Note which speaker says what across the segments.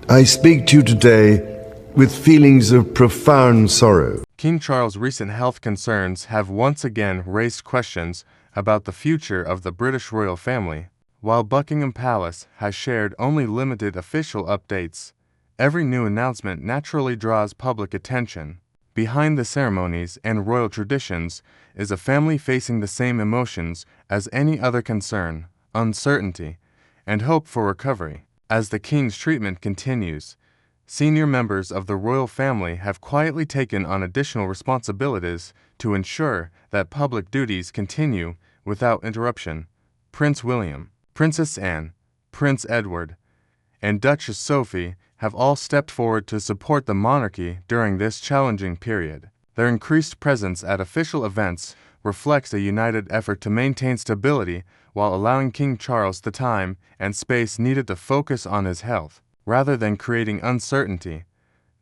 Speaker 1: I speak to you today with feelings of profound sorrow.
Speaker 2: King Charles' recent health concerns have once again raised questions about the future of the British royal family. While Buckingham Palace has shared only limited official updates, every new announcement naturally draws public attention. Behind the ceremonies and royal traditions is a family facing the same emotions as any other concern, uncertainty, and hope for recovery. As the king's treatment continues, senior members of the royal family have quietly taken on additional responsibilities to ensure that public duties continue without interruption. Prince William, Princess Anne, Prince Edward, and Duchess Sophie have all stepped forward to support the monarchy during this challenging period. Their increased presence at official events reflects a united effort to maintain stability while allowing King Charles the time and space needed to focus on his health. Rather than creating uncertainty,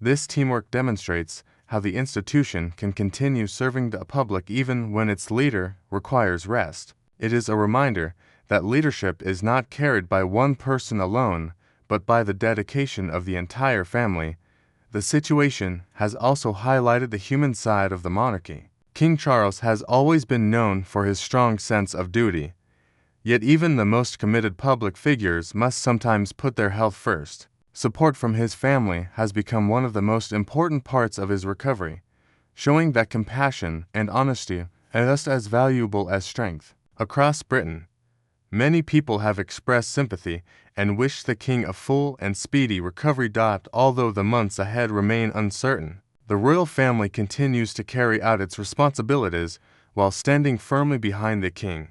Speaker 2: this teamwork demonstrates how the institution can continue serving the public even when its leader requires rest. It is a reminder that leadership is not carried by one person alone, but by the dedication of the entire family. The situation has also highlighted the human side of the monarchy. King Charles has always been known for his strong sense of duty, yet even the most committed public figures must sometimes put their health first. Support from his family has become one of the most important parts of his recovery, showing that compassion and honesty are just as valuable as strength. Across Britain, many people have expressed sympathy and wished the king a full and speedy recovery. Although the months ahead remain uncertain, the royal family continues to carry out its responsibilities while standing firmly behind the king.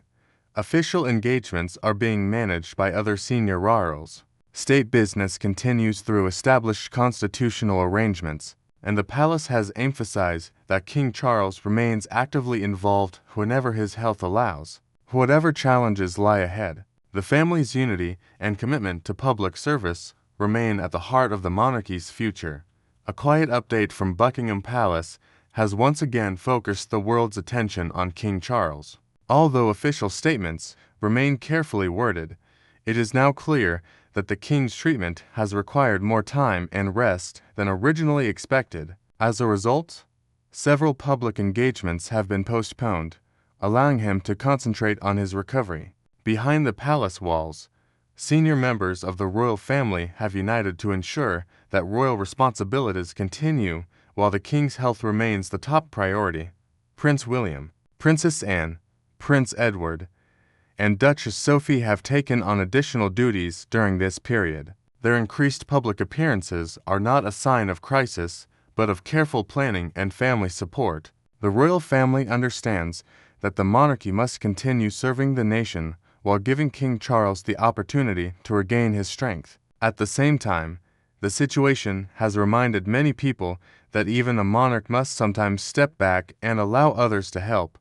Speaker 2: Official engagements are being managed by other senior royals. State business continues through established constitutional arrangements, and the palace has emphasized that King Charles remains actively involved whenever his health allows. Whatever challenges lie ahead, the family's unity and commitment to public service remain at the heart of the monarchy's future. A quiet update from Buckingham Palace has once again focused the world's attention on King Charles. Although official statements remain carefully worded, it is now clear that the king's treatment has required more time and rest than originally expected. As a result, several public engagements have been postponed, allowing him to concentrate on his recovery. Behind the palace walls, senior members of the royal family have united to ensure that royal responsibilities continue while the king's health remains the top priority. Prince William, Princess Anne, Prince Edward, and Duchess Sophie have taken on additional duties during this period. Their increased public appearances are not a sign of crisis, but of careful planning and family support. The royal family understands that the monarchy must continue serving the nation while giving King Charles the opportunity to regain his strength. At the same time, the situation has reminded many people that even a monarch must sometimes step back and allow others to help.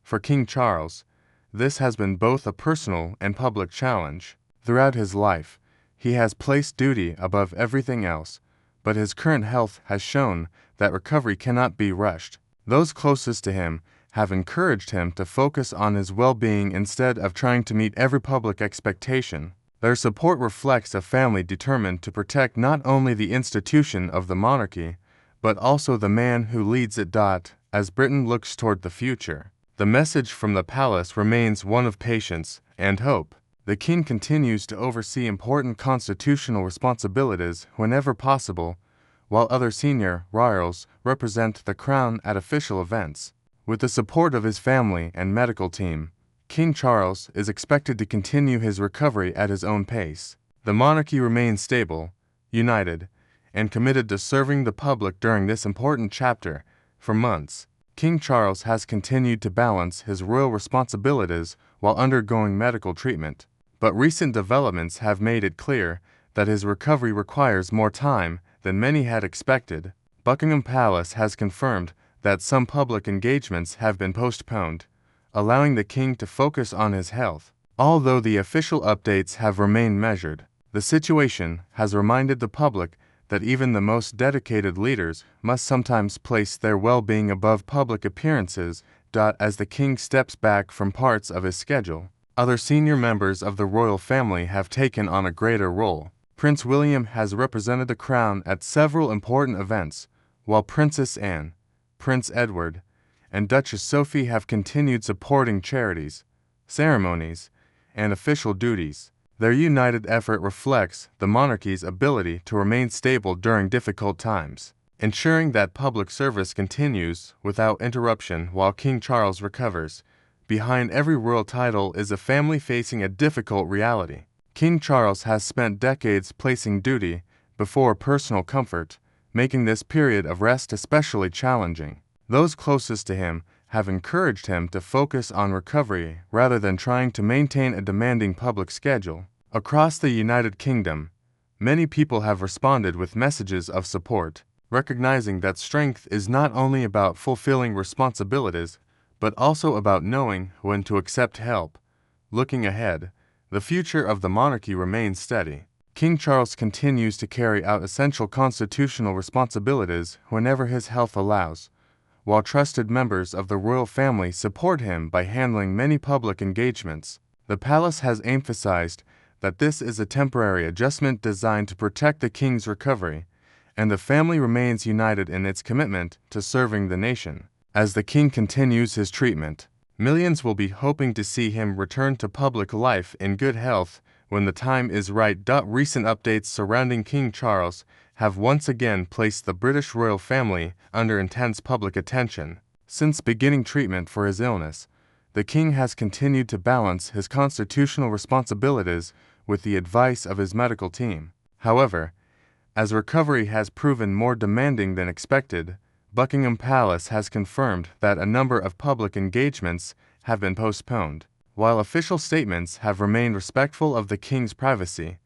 Speaker 2: For King Charles, this has been both a personal and public challenge. Throughout his life, he has placed duty above everything else, but his current health has shown that recovery cannot be rushed. Those closest to him have encouraged him to focus on his well-being instead of trying to meet every public expectation. Their support reflects a family determined to protect not only the institution of the monarchy, but also the man who leads it. As Britain looks toward the future, the message from the palace remains one of patience and hope. The king continues to oversee important constitutional responsibilities whenever possible, while other senior royals represent the crown at official events. With the support of his family and medical team, King Charles is expected to continue his recovery at his own pace. The monarchy remains stable, united, and committed to serving the public during this important chapter. For months, King Charles has continued to balance his royal responsibilities while undergoing medical treatment, but recent developments have made it clear that his recovery requires more time than many had expected. Buckingham Palace has confirmed that some public engagements have been postponed, allowing the king to focus on his health. Although the official updates have remained measured, the situation has reminded the public that even the most dedicated leaders must sometimes place their well-being above public appearances. As the king steps back from parts of his schedule, other senior members of the royal family have taken on a greater role. Prince William has represented the crown at several important events, while Princess Anne, Prince Edward, and Duchess Sophie have continued supporting charities, ceremonies, and official duties. Their united effort reflects the monarchy's ability to remain stable during difficult times, ensuring that public service continues without interruption while King Charles recovers. Behind every royal title is a family facing a difficult reality. King Charles has spent decades placing duty before personal comfort, making this period of rest especially challenging. Those closest to him have encouraged him to focus on recovery rather than trying to maintain a demanding public schedule. Across the United Kingdom, many people have responded with messages of support, recognizing that strength is not only about fulfilling responsibilities, but also about knowing when to accept help. Looking ahead, the future of the monarchy remains steady. King Charles continues to carry out essential constitutional responsibilities whenever his health allows, while trusted members of the royal family support him by handling many public engagements. The palace has emphasized that this is a temporary adjustment designed to protect the king's recovery, and the family remains united in its commitment to serving the nation. As the king continues his treatment, millions will be hoping to see him return to public life in good health when the time is right. Recent updates surrounding King Charles have once again placed the British royal family under intense public attention. Since beginning treatment for his illness, the king has continued to balance his constitutional responsibilities with the advice of his medical team. However, as recovery has proven more demanding than expected, Buckingham Palace has confirmed that a number of public engagements have been postponed. While official statements have remained respectful of the king's privacy,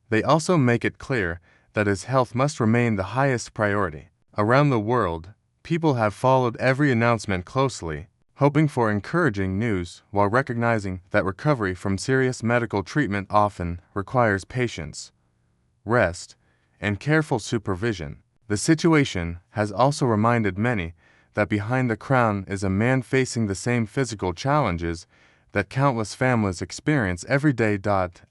Speaker 2: they also make it clear that his health must remain the highest priority. Around the world, people have followed every announcement closely, hoping for encouraging news while recognizing that recovery from serious medical treatment often requires patience, rest, and careful supervision. The situation has also reminded many that behind the crown is a man facing the same physical challenges that countless families experience every day.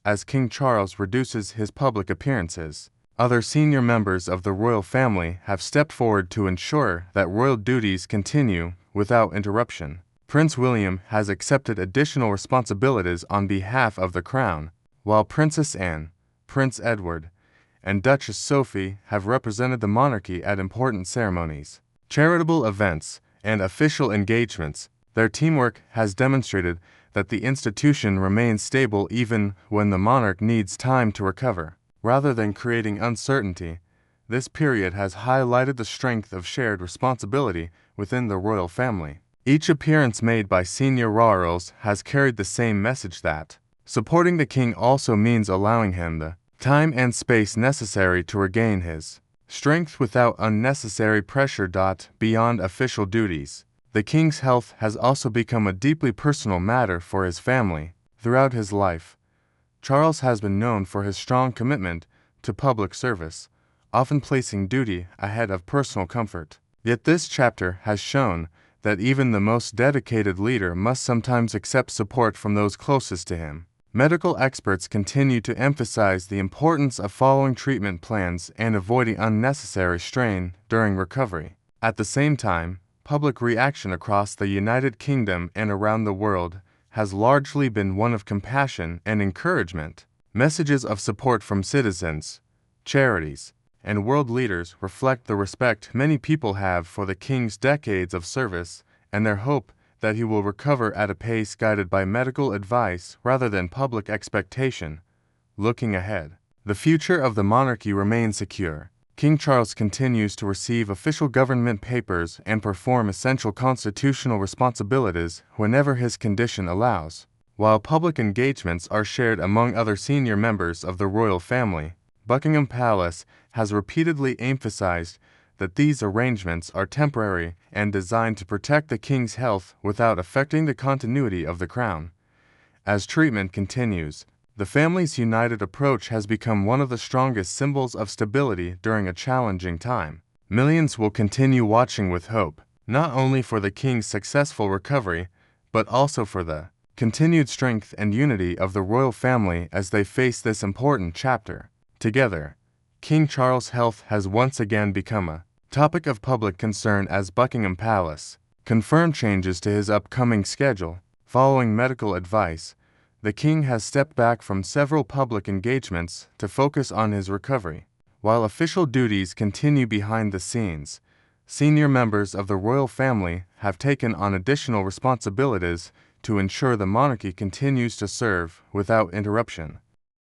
Speaker 2: As King Charles reduces his public appearances, other senior members of the royal family have stepped forward to ensure that royal duties continue without interruption. Prince William has accepted additional responsibilities on behalf of the crown, while Princess Anne, Prince Edward, and Duchess Sophie have represented the monarchy at important ceremonies, charitable events, and official engagements. Their teamwork has demonstrated that the institution remains stable even when the monarch needs time to recover. Rather than creating uncertainty, this period has highlighted the strength of shared responsibility within the royal family. Each appearance made by senior royals has carried the same message that supporting the king also means allowing him the time and space necessary to regain his strength without unnecessary pressure. Beyond official duties, the king's health has also become a deeply personal matter for his family. Throughout his life, Charles has been known for his strong commitment to public service, often placing duty ahead of personal comfort. Yet this chapter has shown that even the most dedicated leader must sometimes accept support from those closest to him. Medical experts continue to emphasize the importance of following treatment plans and avoiding unnecessary strain during recovery. At the same time, public reaction across the United Kingdom and around the world has largely been one of compassion and encouragement. Messages of support from citizens, charities, and world leaders reflect the respect many people have for the king's decades of service and their hope that he will recover at a pace guided by medical advice rather than public expectation. Looking ahead, the future of the monarchy remains secure. King Charles continues to receive official government papers and perform essential constitutional responsibilities whenever his condition allows. While public engagements are shared among other senior members of the royal family, Buckingham Palace has repeatedly emphasized that these arrangements are temporary and designed to protect the king's health without affecting the continuity of the crown. As treatment continues, the family's united approach has become one of the strongest symbols of stability during a challenging time. Millions will continue watching with hope, not only for the king's successful recovery, but also for the continued strength and unity of the royal family as they face this important chapter. Together, King Charles' health has once again become a topic of public concern as Buckingham Palace confirmed changes to his upcoming schedule. Following medical advice, the king has stepped back from several public engagements to focus on his recovery. While official duties continue behind the scenes, senior members of the royal family have taken on additional responsibilities to ensure the monarchy continues to serve without interruption.